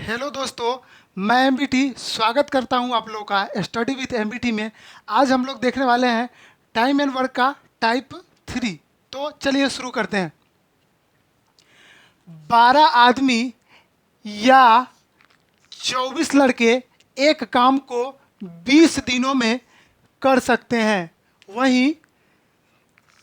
Hello दोस्तों, मैं MBT स्वागत करता हूं आप लोगों का स्टडी विथ एमबीटी में। आज हम लोग देखने वाले हैं टाइम एंड वर्क का टाइप 3। तो चलिए शुरू करते हैं। 12 आदमी या 24 लड़के एक काम को 20 दिनों में कर सकते हैं। वहीं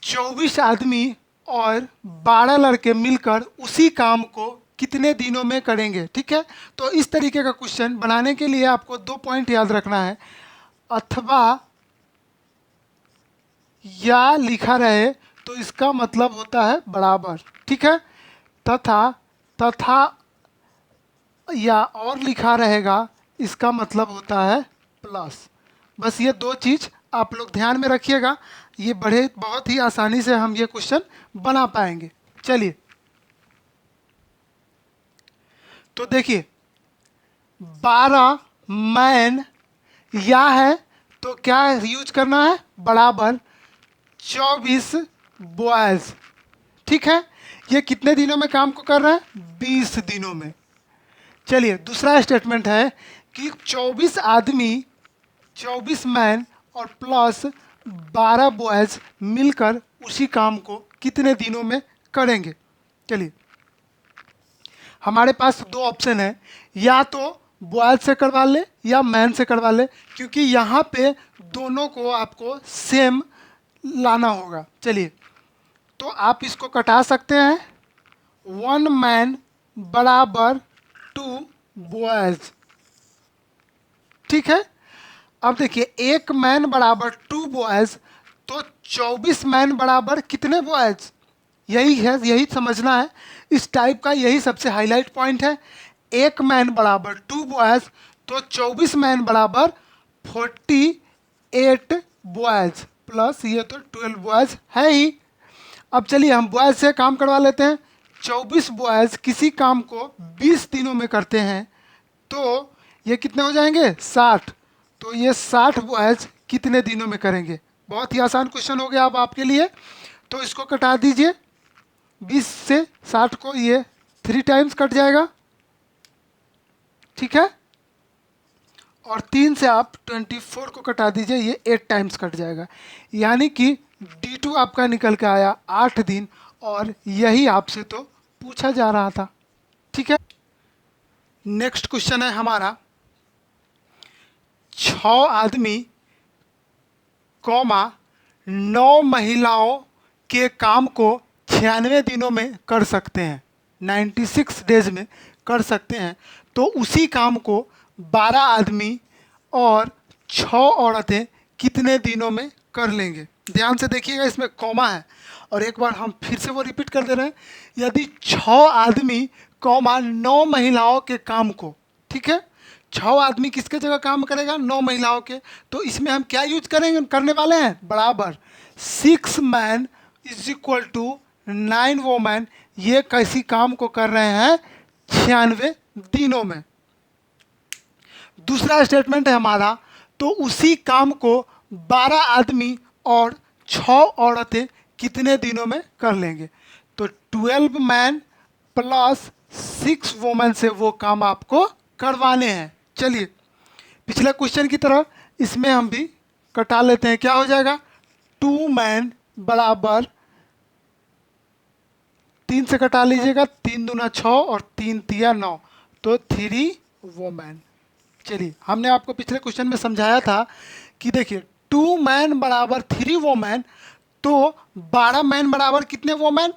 24 आदमी और 12 लड़के मिलकर उसी काम को कितने दिनों में करेंगे। ठीक है, तो इस तरीके का क्वेश्चन बनाने के लिए आपको 2 पॉइंट याद रखना है। अथवा या लिखा रहे तो इसका मतलब होता है बराबर। ठीक है, तथा तथा या और लिखा रहेगा इसका मतलब होता है प्लस। बस ये दो चीज़ आप लोग ध्यान में रखिएगा, ये बहुत ही आसानी से हम ये क्वेश्चन बना पाएंगे। चलिए, तो देखिए 12 मैन या है तो क्या यूज करना है, बराबर 24 बॉयज। ठीक है, ये कितने दिनों में काम को कर रहे हैं, 20 दिनों में। चलिए, दूसरा स्टेटमेंट है कि 24 आदमी, 24 मैन और प्लस 12 बॉयज मिलकर उसी काम को कितने दिनों में करेंगे। चलिए, हमारे पास दो ऑप्शन है, या तो बॉयज से करवा ले या मैन से करवा ले, क्योंकि यहाँ पे दोनों को आपको सेम लाना होगा। चलिए, तो आप इसको कटा सकते हैं। 1 मैन बराबर 2 बॉयज। ठीक है, अब देखिए, एक मैन बराबर 2 बॉयज, तो 24 मैन बराबर कितने बॉयज, यही है, यही समझना है। इस टाइप का यही सबसे हाईलाइट पॉइंट है। एक मैन बराबर 2 बॉयज, तो 24 मैन बराबर 48 बॉयज, प्लस ये तो 12 बॉयज है ही। अब चलिए हम बॉयज से काम करवा लेते हैं। 24 बॉयज किसी काम को 20 दिनों में करते हैं, तो ये कितने हो जाएंगे, 60। तो ये 60 बॉयज कितने दिनों में करेंगे। बहुत ही आसान क्वेश्चन हो गया अब आपके लिए। तो इसको कटा दीजिए, 20 से 60 को ये 3 टाइम्स कट जाएगा। ठीक है, और 3 से आप 24 को कटा दीजिए, ये 8 टाइम्स कट जाएगा। यानी कि D2 आपका निकल के आया 8 दिन, और यही आपसे तो पूछा जा रहा था। ठीक है, नेक्स्ट क्वेश्चन है हमारा, 6 आदमी कॉमा 9 महिलाओं के काम को 96 दिनों में कर सकते हैं, 96 डेज में कर सकते हैं। तो उसी काम को 12 आदमी और 6 औरतें कितने दिनों में कर लेंगे। ध्यान से देखिएगा, इसमें कॉमा है, और एक बार हम फिर से वो रिपीट कर दे रहे हैं। यदि 6 आदमी कॉमा 9 महिलाओं के काम को, ठीक है, 6 आदमी किसके जगह काम करेगा, 9 महिलाओं के, तो इसमें हम क्या यूज करेंगे, करने वाले हैं बराबर 6 man is equal to 9 woman. ये कैसी काम को कर रहे हैं, 96 दिनों में। दूसरा स्टेटमेंट है हमारा, तो उसी काम को 12 आदमी और 6 औरतें कितने दिनों में कर लेंगे। तो 12 मैन प्लस 6 वोमेन से वो काम आपको करवाने हैं। चलिए, पिछले क्वेश्चन की तरह इसमें हम भी कटा लेते हैं। क्या हो जाएगा, 2 मैन बराबर 3 से कटा लीजिएगा, 3 दूना 6 और 3 तिया 9, तो 3 वोमेन। चलिए, हमने आपको पिछले क्वेश्चन में समझाया था कि देखिए 2 मैन बराबर 3 वोमेन, तो 12 मैन बराबर कितने वोमेन,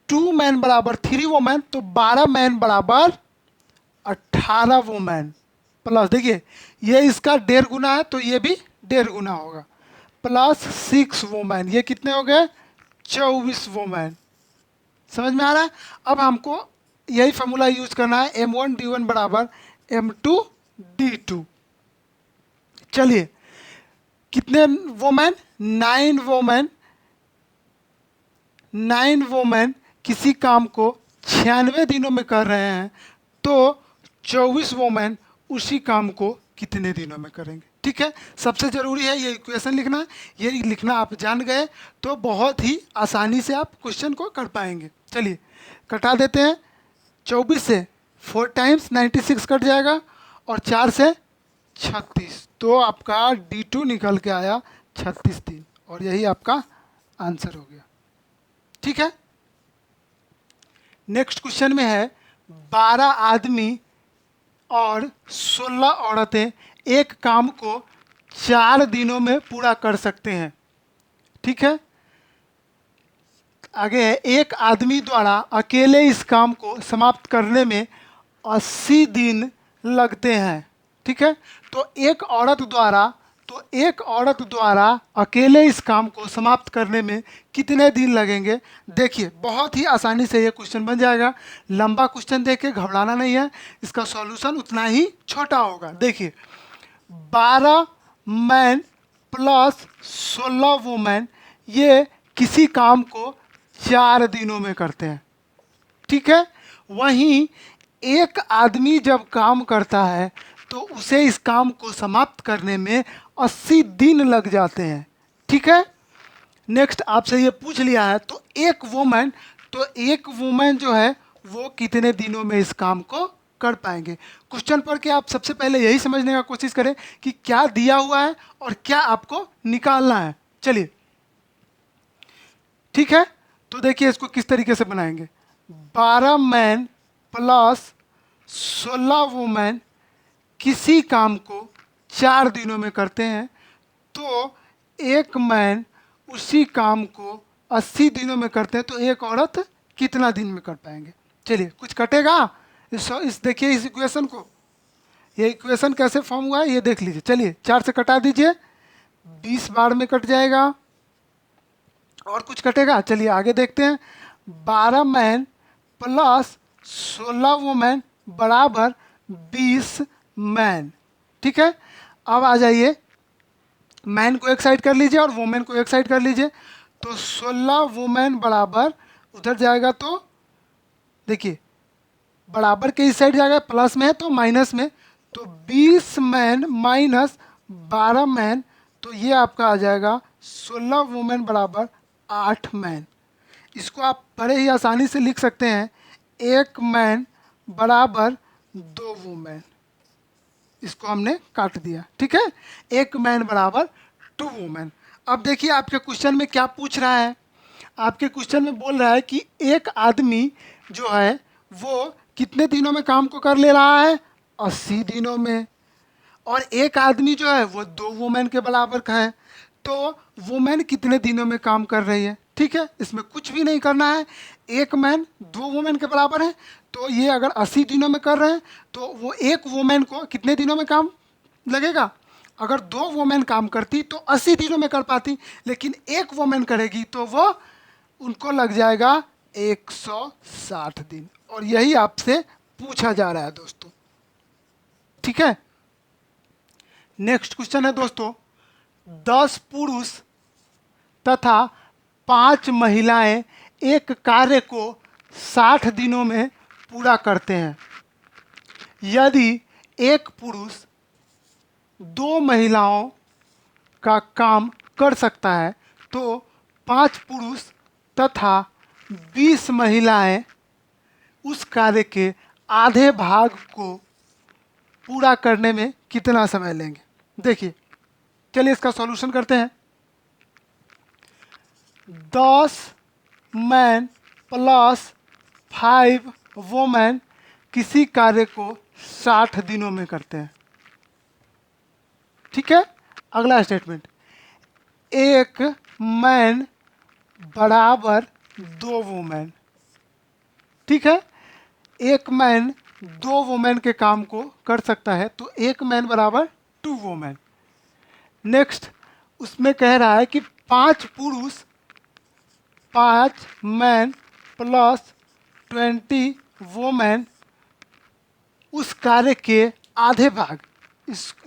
2 मैन बराबर 3 वोमेन, तो 12 मैन बराबर 18 वोमेन। प्लस देखिए, ये इसका 1.5 गुना है, तो ये भी 1.5 गुना होगा, प्लस 6 वोमेन, ये कितने हो गए, 24 वोमेन। समझ में आ रहा है। अब हमको यही फॉर्मूला यूज करना है, M1D1 बराबर M2D2। चलिए, कितने वोमेन, 9 वोमेन, 9 वोमेन किसी काम को 96 दिनों में कर रहे हैं, तो 24 वोमेन उसी काम को कितने दिनों में करेंगे। ठीक है, सबसे ज़रूरी है ये इक्वेशन लिखना है। ये लिखना आप जान गए तो बहुत ही आसानी से आप क्वेश्चन को कर पाएंगे। चलिए, कटा देते हैं, 24 से 4 टाइम्स 96 कट जाएगा और 4 से 36, तो आपका D2 निकल के आया 36 दिन, और यही आपका आंसर हो गया। ठीक है। नेक्स्ट क्वेश्चन में है 12 आदमी और 16 औरतें एक काम को 4 दिनों में पूरा कर सकते हैं। ठीक है। आगे है, एक आदमी द्वारा अकेले इस काम को समाप्त करने में 80 दिन लगते हैं। ठीक है। तो एक औरत द्वारा अकेले इस काम को समाप्त करने में कितने दिन लगेंगे? देखिए, बहुत ही आसानी से ये क्वेश्चन बन जाएगा। लंबा क्वेश्चन देख के घबराना नहीं है, इसका सॉल्यूशन उतना ही छोटा होगा। देखिए, 12 मैन प्लस 16 वुमेन ये किसी काम को 4 दिनों में करते हैं। ठीक है। वहीं एक आदमी जब काम करता है तो उसे इस काम को समाप्त करने में 80 दिन लग जाते हैं। ठीक है। नेक्स्ट आपसे ये पूछ लिया है, तो एक वुमेन जो है वो कितने दिनों में इस काम को कर पाएंगे? क्वेश्चन पढ़ के आप सबसे पहले यही समझने का कोशिश करें कि क्या दिया हुआ है और क्या आपको निकालना है। चलिए, ठीक है। तो देखिए इसको किस तरीके से बनाएंगे। 12 मैन प्लस 16 वुमेन किसी काम को 4 दिनों में करते हैं, तो एक मैन उसी काम को 80 दिनों में करते हैं, तो एक औरत कितना दिन में कर पाएंगे? चलिए, कुछ कटेगा इस देखिए इस इक्वेशन को, ये इक्वेशन कैसे फॉर्म हुआ है ये देख लीजिए। चलिए 4 से कटा दीजिए, 20 बार में कट जाएगा। और कुछ कटेगा? चलिए आगे देखते हैं। 12 मैन प्लस 16 वुमेन बराबर 20 मैन। ठीक है। अब आ जाइए, मैन को एक साइड कर लीजिए और वुमेन को एक साइड कर लीजिए, तो 16 वुमेन बराबर उधर जाएगा, तो देखिए बराबर के इस साइड जाएगा, प्लस में है तो माइनस में, तो 20 मैन माइनस 12 मैन, तो ये आपका आ जाएगा 16 वुमेन बराबर 8 मैन। इसको आप बड़े ही आसानी से लिख सकते हैं, एक मैन बराबर 2 वुमेन। इसको हमने काट दिया। ठीक है। एक मैन बराबर 2 वुमेन। अब देखिए आपके क्वेश्चन में क्या पूछ रहा है। आपके क्वेश्चन में बोल रहा है कि एक आदमी जो है वो कितने दिनों में काम को कर ले रहा है? 80 दिनों में। और एक आदमी जो है वो 2 वुमेन के बराबर का है, तो वुमेन कितने दिनों में काम कर रही है? ठीक है। इसमें कुछ भी नहीं करना है, एक मैन 2 वुमेन के बराबर है, तो ये अगर 80 दिनों में कर रहे हैं तो वो एक वुमेन को कितने दिनों में काम लगेगा? अगर 2 वुमेन काम करती तो 80 दिनों में कर पाती, लेकिन एक वुमेन करेगी तो वो उनको लग जाएगा 160 दिन। और यही आपसे पूछा जा रहा है दोस्तों। ठीक है। नेक्स्ट क्वेश्चन है दोस्तों, 10 पुरुष तथा 5 महिलाएं एक कार्य को 60 दिनों में पूरा करते हैं। यदि एक पुरुष 2 महिलाओं का काम कर सकता है, तो 5 पुरुष तथा 20 महिलाएं उस कार्य के आधे भाग को पूरा करने में कितना समय लेंगे? देखिए, चलिए इसका सॉल्यूशन करते हैं। 10 मैन प्लस 5 वुमेन किसी कार्य को 60 दिनों में करते हैं। ठीक है। अगला स्टेटमेंट, एक मैन बराबर 2 वुमेन। ठीक है। एक मैन 2 वुमेन के काम को कर सकता है, तो एक मैन बराबर 2 वुमेन। नेक्स्ट उसमें कह रहा है कि 5 पुरुष 5 मैन प्लस 20 वुमेन उस कार्य के आधे भाग,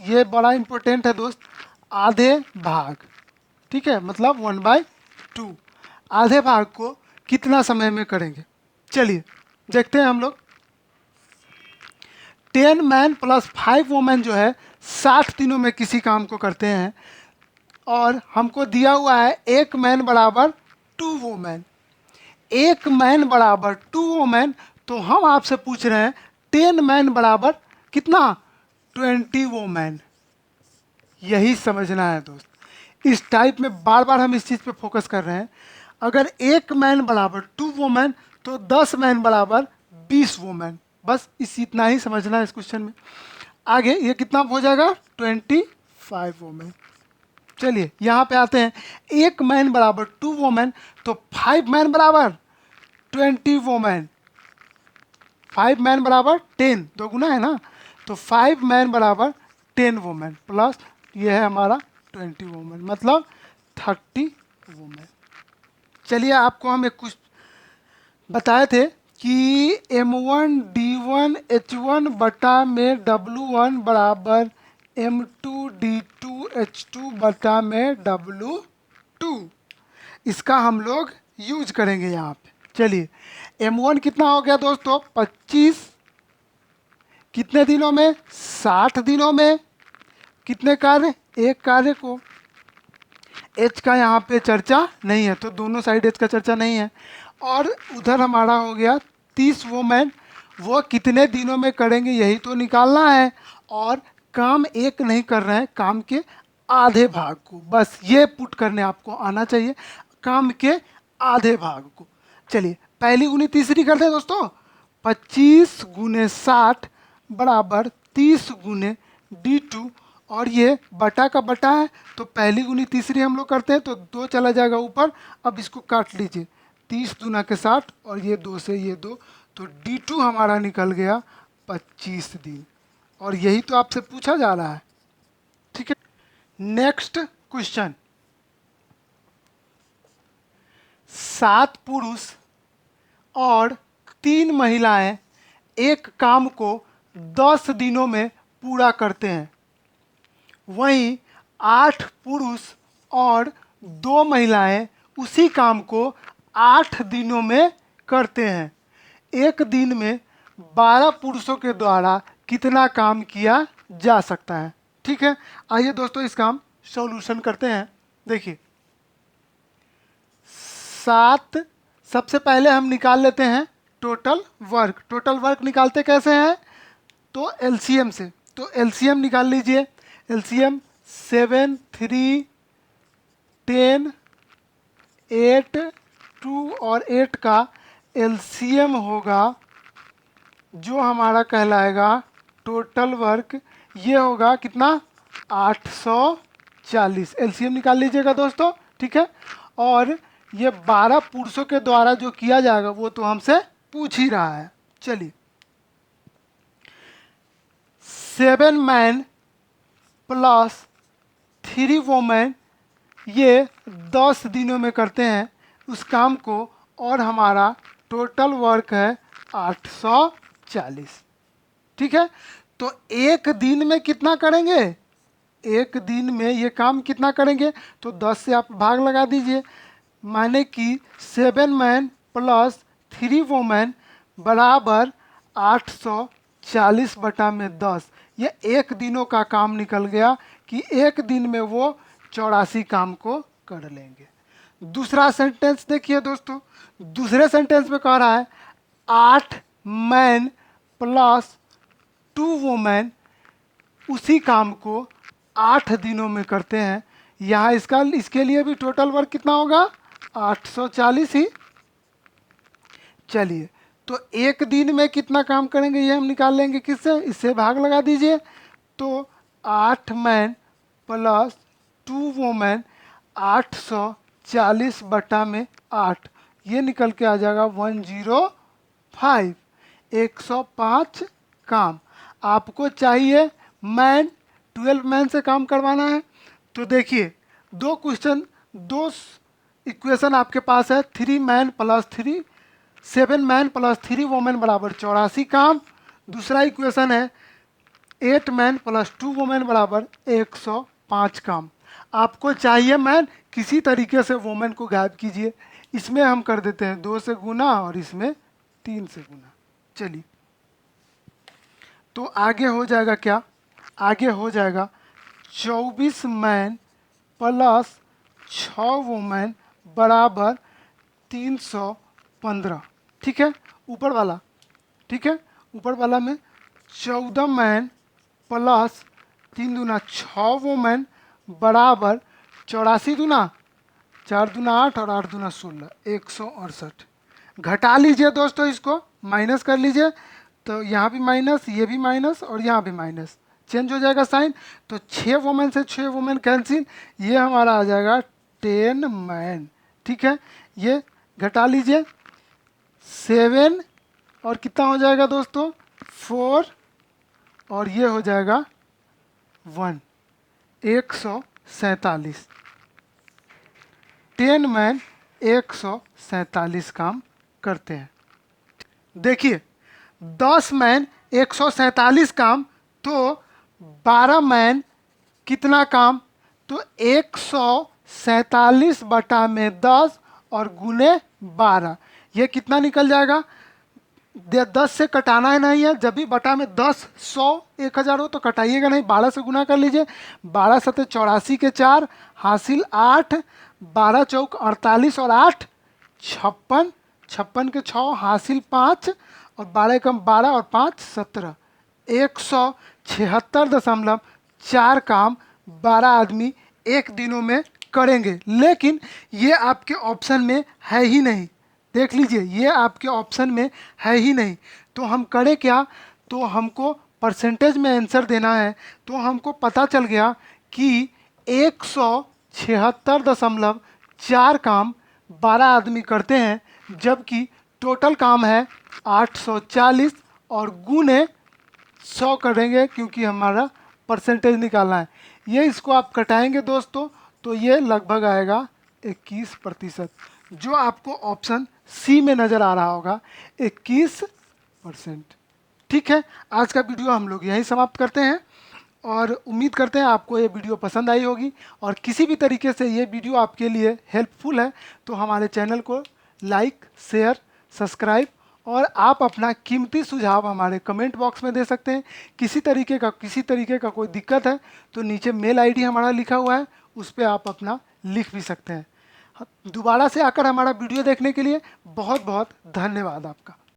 ये बड़ा इंपॉर्टेंट है दोस्त, आधे भाग। ठीक है, मतलब 1/2 आधे भाग को कितना समय में करेंगे? चलिए देखते हैं हम लोग। 10 मैन प्लस 5 वुमेन जो है 60 दिनों में किसी काम को करते हैं, और हमको दिया हुआ है एक मैन बराबर 2 वुमेन। एक मैन बराबर 2 वुमेन, तो हम आपसे पूछ रहे हैं 10 मैन बराबर कितना 20 वोमेन। यही समझना है दोस्त। इस टाइप में बार बार हम इस चीज़ पे फोकस कर रहे हैं। अगर 1 मैन बराबर 2 वोमेन तो 10 मैन बराबर 20 वोमेन। बस इतना ही समझना है इस क्वेश्चन में। आगे ये कितना हो जाएगा 25 वोमेन। चलिए यहाँ पे आते हैं। 1 मैन बराबर 2 वोमेन तो 5 मैन बराबर 20 वोमेन। 5 मैन बराबर 10, दो गुना है ना, तो 5 मैन बराबर 10 वोमेन प्लस ये है हमारा 20 वोमेन, मतलब 30 वोमेन। चलिए आपको हम एक कुछ बताए थे कि M1D1H1 बटा में W1 बराबर M2D2H2 बटा में W2। इसका हम लोग यूज करेंगे यहाँ पे। चलिए M1 कितना हो गया दोस्तों 25, कितने दिनों में 60 दिनों में, कितने कार्य, एक कार्य को। एच का यहाँ पे चर्चा नहीं है तो दोनों साइड एच का चर्चा नहीं है। और उधर हमारा हो गया 30 वोमेन, वो कितने दिनों में करेंगे यही तो निकालना है। और काम एक नहीं कर रहे हैं, काम के आधे भाग को, बस ये पुट करने आपको आना चाहिए, काम के आधे भाग को। चलिए पहली गुनी तीसरी करते हैं दोस्तों। 25 गुने 60 बराबर 30 गुने D2, और ये बटा का बटा है तो पहली गुनी तीसरी हम लोग करते हैं तो 2 चला जाएगा ऊपर। अब इसको काट लीजिए, 30 दूना के 60 और ये 2 से ये 2, तो D2 हमारा निकल गया 25 दिन। और यही तो आपसे पूछा जा रहा है। ठीक है, नेक्स्ट क्वेश्चन। 7 पुरुष और 3 महिलाएं एक काम को 10 दिनों में पूरा करते हैं, वहीं 8 पुरुष और 2 महिलाएं उसी काम को 8 दिनों में करते हैं। एक दिन में 12 पुरुषों के द्वारा कितना काम किया जा सकता है। ठीक है, आइए दोस्तों इसका हम सॉल्यूशन करते हैं। देखिए 7, सबसे पहले हम निकाल लेते हैं टोटल वर्क। टोटल वर्क निकालते कैसे हैं, तो एलसीएम से। तो एलसीएम निकाल लीजिए। एलसीएम 7, 3, 10, 8, 2 और 8 का एलसीएम होगा जो हमारा कहलाएगा टोटल वर्क, ये होगा कितना 840। एलसीएम निकाल लीजिएगा दोस्तों। ठीक है, और ये 12 पुरुषों के द्वारा जो किया जाएगा वो तो हमसे पूछ ही रहा है। चलिए 7 मैन प्लस 3 वोमेन ये 10 दिनों में करते हैं उस काम को, और हमारा टोटल वर्क है 840। ठीक है, तो एक दिन में कितना करेंगे, एक दिन में ये काम कितना करेंगे, तो 10 से आप भाग लगा दीजिए, माने कि 7 मैन प्लस 3 वोमेन बराबर 840 बटा में 10। ये एक दिनों का काम निकल गया कि एक दिन में वो 84 काम को कर लेंगे। दूसरा सेंटेंस देखिए दोस्तों, दूसरे सेंटेंस में कह रहा है 8 मैन प्लस 2 वोमेन उसी काम को 8 दिनों में करते हैं। यहाँ इसके लिए भी टोटल वर्क कितना होगा 840 ही। चलिए तो एक दिन में कितना काम करेंगे ये हम निकाल लेंगे, किससे, इससे भाग लगा दीजिए। तो 8 मैन प्लस 2 वोमेन 840 बटा में 8, ये निकल के आ जाएगा 105। 105 काम आपको चाहिए मैन, 12 मैन से काम करवाना है। तो देखिए दो क्वेश्चन, दो इक्वेशन आपके पास है। 3 man plus 3, 7 man plus 3 women बराबर 84 काम। दूसरा इक्वेशन है 8 मैन प्लस 2 वोमेन बराबर 105 काम। आपको चाहिए मैन, किसी तरीके से वोमेन को गायब कीजिए। इसमें हम कर देते हैं 2 से गुना और इसमें 3 से गुना। चलिए तो आगे हो जाएगा क्या, आगे हो जाएगा 24 मैन प्लस 6 वोमेन बराबर 315। ठीक है, ऊपर वाला। ठीक है, ऊपर वाला में 14 मैन प्लस 3 दूना 6 वोमेन बराबर 84 दूना 4 दूना 8 और 8 दूना 16, 168। घटा लीजिए दोस्तों, इसको माइनस कर लीजिए, तो यहाँ भी माइनस, ये भी माइनस और यहाँ भी माइनस, चेंज हो जाएगा साइन। तो 6 वोमेन से 6 वोमेन कैंसिल, ये हमारा आ जाएगा 10 मैन। ठीक है, ये घटा लीजिए, 7 और कितना हो जाएगा दोस्तों 4 और ये हो जाएगा 1, 147। 10 मैन 147 काम करते हैं। देखिए 10 मैन 147 काम, तो 12 मैन कितना काम, तो 147 बटा में 10 और गुने 12, ये कितना निकल जाएगा। 10 से कटाना है नहीं है, जब भी बटा में 10, 100, 1000 हो तो कटाइएगा नहीं, 12 से गुना कर लीजिए। 12 सते 84 के 4 हासिल 8, 12 चौक 48 और 8 56, 56 के 6 हासिल 5 और 12 कम 12 और 5 17, 176.4 काम 12 आदमी एक दिनों में करेंगे। लेकिन ये आपके ऑप्शन में है ही नहीं, देख लीजिए ये आपके ऑप्शन में है ही नहीं। तो हम करें क्या, तो हमको परसेंटेज में आंसर देना है। तो हमको पता चल गया कि 176.4 काम 12 आदमी करते हैं, जबकि टोटल काम है 840 और गुने 100 करेंगे क्योंकि हमारा परसेंटेज निकालना है। ये इसको आप कटाएंगे दोस्तों, तो ये लगभग आएगा 21%, जो आपको ऑप्शन सी में नज़र आ रहा होगा 21%। ठीक है, आज का वीडियो हम लोग यहीं समाप्त करते हैं और उम्मीद करते हैं आपको ये वीडियो पसंद आई होगी। और किसी भी तरीके से ये वीडियो आपके लिए हेल्पफुल है तो हमारे चैनल को लाइक, शेयर, सब्सक्राइब और आप अपना कीमती सुझाव हमारे कमेंट बॉक्स में दे सकते हैं। किसी तरीके का कोई दिक्कत है तो नीचे मेल आईडी हमारा लिखा हुआ है, उस पर आप अपना लिख भी सकते हैं। दोबारा से आकर हमारा वीडियो देखने के लिए बहुत बहुत धन्यवाद आपका।